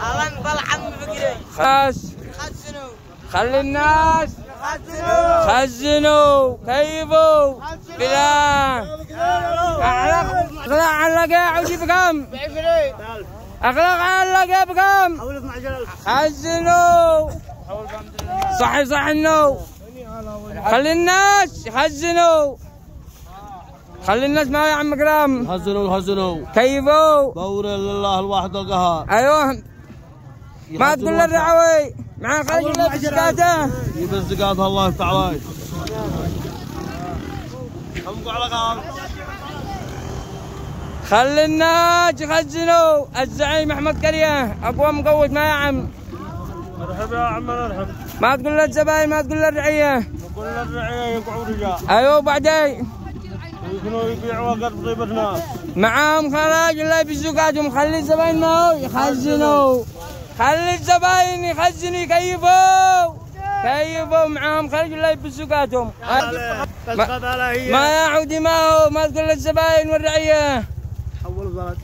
الله ينفل عم فكري. خلاص خزنوا. خلي الناس خزنوا. خزنوا كيفوا كلام. اخلق علقه عودي بكم؟ ب20. اخلق علقه بكم؟ خزنوا. صحي انه خلي الناس يخزنوا. خلي الناس ما يا عم كرام. خزنوا كيفوا بور لله الواحد القهار. ايوه ما تقول للرعوي مع خرج الله بزكاته. بزكاته الله تعالى. امقوا على غار. خلي الناس يخزنوا. الزعيم احمد قريه اقوى مقوت ما يا عم. مرحبا يا عم مرحبا. ما تقول للزباين ما تقول للرعيه. نقول للرعيه يقعوا رجال. ايوه بعدين يكونوا يبيعوا قرب طيب الناس. معاهم خراج الله بزكاتهم. خلي الزباين ما هو يخزنوا. خلي الزباين يخزنوا كيفوا معاهم خرج الله بزكاتهم. ما يعود ما هو ما تقول للزباين والرعيه. حول البلد.